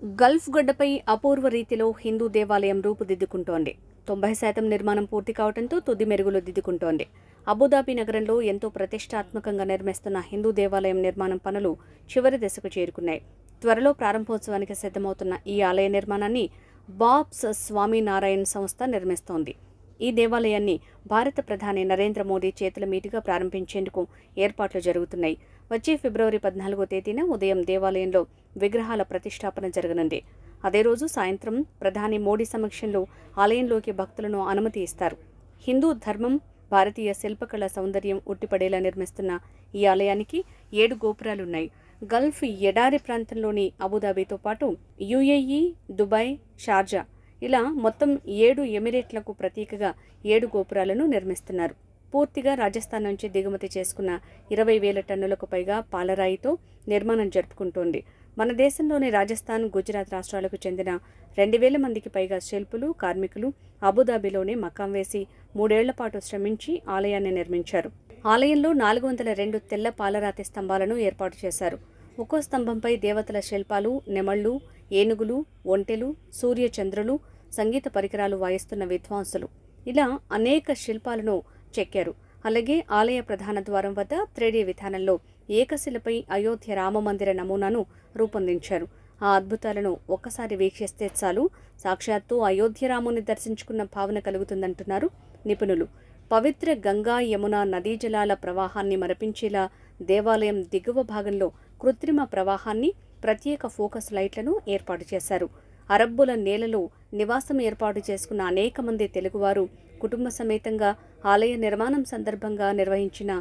Gulf గడ్డపై అపూర్వ రీతిలో హిందూ దేవాలయం రూపుదిద్దుకుంటోంది. 90% నిర్మాణం పూర్తి కావడంతో తుది మెరుగులు దిద్దుకుంటోంది. అబుదాబి నగరంలో ఎంతో ప్రతిష్టాత్మకంగా నిర్మిస్తున్న హిందూ దేవాలయం నిర్మాణం పనులు చివరి దశకు చేరుకున్నాయి. త్వరలో ప్రారంభోత్సవానికి సిద్ధమవుతున్న ఈ ఆలయ నిర్మాణాన్ని బాబ్స్ స్వామినారాయణ్ సంస్థ నిర్మిస్తోంది. ఈ దేవాలయాన్ని భారత ప్రధాని నరేంద్ర మోదీ చేతుల మీదుగా ప్రారంభించేందుకు ఏర్పాట్లు జరుగుతున్నాయి. వచ్చే ఫిబ్రవరి 14వ తేదీన ఉదయం దేవాలయంలో విగ్రహాల ప్రతిష్టాపన జరగనుంది. అదే రోజు సాయంత్రం ప్రధాని మోడీ సమక్షంలో ఆలయంలోకి భక్తులను అనుమతి ఇస్తారు. హిందూ ధర్మం, భారతీయ శిల్పకళ సౌందర్యం ఉట్టిపడేలా నిర్మిస్తున్న ఈ ఆలయానికి 7 గోపురాలున్నాయి. గల్ఫ్ ఎడారి ప్రాంతంలోని అబుదాబితో పాటు యుఏఈ, దుబాయ్, షార్జా ఇలా మొత్తం 7 ఎమిరేట్లకు ప్రతీకగా 7 గోపురాలను నిర్మిస్తున్నారు. పూర్తిగా రాజస్థాన్ నుంచి దిగుమతి చేసుకున్న 20,000 టన్నులకు పైగా పాలరాయితో నిర్మాణం జరుపుకుంటోంది. మన దేశంలోని రాజస్థాన్, గుజరాత్ రాష్ట్రాలకు చెందిన 2,000 మందికి పైగా శిల్పులు, కార్మికులు అబుదాబిలోనే మకాం వేసి 3 ఏళ్ల పాటు శ్రమించి ఆలయాన్ని నిర్మించారు. ఆలయంలో 402 తెల్ల పాలరాతి స్తంభాలను ఏర్పాటు చేశారు. ఒక్కో స్తంభంపై దేవతల శిల్పాలు, నెమళ్లు, ఏనుగులు, ఒంటెలు, సూర్యచంద్రులు, సంగీత పరికరాలు వాయిస్తున్న విద్వాంసులు ఇలా అనేక శిల్పాలను చెక్కారు. అలాగే ఆలయ ప్రధాన ద్వారం వద్ద 3D విధానంలో ఏకశిలపై అయోధ్య రామమందిర నమూనాను రూపొందించారు. ఆ అద్భుతాలను ఒక్కసారి వీక్షిస్తే చాలు సాక్షాత్తు అయోధ్య రాముని దర్శించుకున్న భావన కలుగుతుందంటున్నారు నిపుణులు. పవిత్ర గంగా, యమున నదీ జలాల ప్రవాహాన్ని మరపించేలా దేవాలయం దిగువ భాగంలో కృత్రిమ ప్రవాహాన్ని, ప్రత్యేక ఫోకస్ లైట్లను ఏర్పాటు చేశారు. అరబ్బుల నేలలో నివాసం ఏర్పాటు చేసుకున్న అనేక మంది తెలుగువారు కుటుంబ సమేతంగా ఆలయ నిర్మాణం సందర్భంగా నిర్వహించిన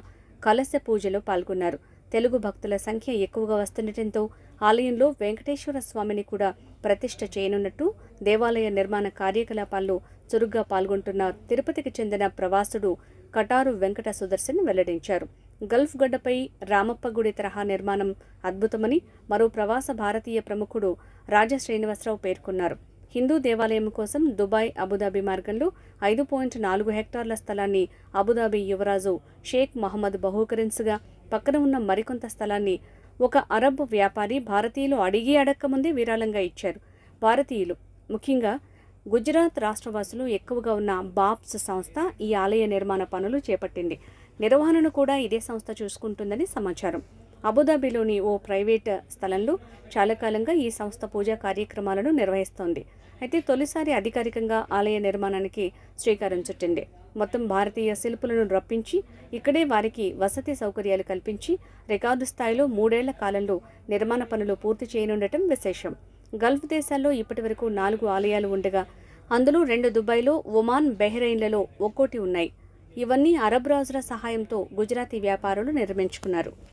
కలశ పూజలో పాల్గొన్నారు. తెలుగు భక్తుల సంఖ్య ఎక్కువగా వస్తుండటంతో ఆలయంలో వెంకటేశ్వర స్వామిని కూడా ప్రతిష్ఠ చేయనున్నట్టు దేవాలయ నిర్మాణ కార్యకలాపాల్లో చురుగ్గా పాల్గొంటున్న తిరుపతికి చెందిన ప్రవాసుడు కటారు వెంకట సుదర్శన్ వెల్లడించారు. గల్ఫ్ గడ్డపై రామప్ప గుడి తరహా నిర్మాణం అద్భుతమని మరో ప్రవాస భారతీయ ప్రముఖుడు రాజా శ్రీనివాసరావు పేర్కొన్నారు. హిందూ దేవాలయం కోసం దుబాయ్, అబుదాబి మార్గంలో 5.4 హెక్టార్ల స్థలాన్ని అబుదాబి యువరాజు షేక్ మహమ్మద్ బహూకరించగా, పక్కన ఉన్న మరికొంత స్థలాన్ని ఒక అరబ్ వ్యాపారి భారతీయులు అడిగి అడక్కముందే విరాళంగా ఇచ్చారు. భారతీయులు, ముఖ్యంగా గుజరాత్ రాష్ట్రవాసులు ఎక్కువగా ఉన్న బాబ్స్ సంస్థ ఈ ఆలయ నిర్మాణ పనులు చేపట్టింది. నిర్వహణను కూడా ఇదే సంస్థ చూసుకుంటుందని సమాచారం. అబుదాబిలోని ఓ ప్రైవేట్ స్థలంలో చాలా కాలంగా ఈ సంస్థ పూజా కార్యక్రమాలను నిర్వహిస్తోంది. అయితే తొలిసారి అధికారికంగా ఆలయ నిర్మాణానికి శ్రీకారం చుట్టింది. మొత్తం భారతీయ శిల్పులను రప్పించి ఇక్కడే వారికి వసతి సౌకర్యాలు కల్పించి రికార్డు స్థాయిలో 3 ఏళ్ల కాలంలో నిర్మాణ పనులు పూర్తి చేయనుండటం విశేషం. గల్ఫ్ దేశాల్లో ఇప్పటివరకు 4 ఆలయాలు ఉండగా అందులో 2 దుబాయ్లో, ఒమాన్, బహ్రెయిన్లలో ఒక్కోటి ఉన్నాయి. ఇవన్నీ అరబ్ రాజుల సహాయంతో గుజరాతీ వ్యాపారులు నిర్మించుకున్నారు.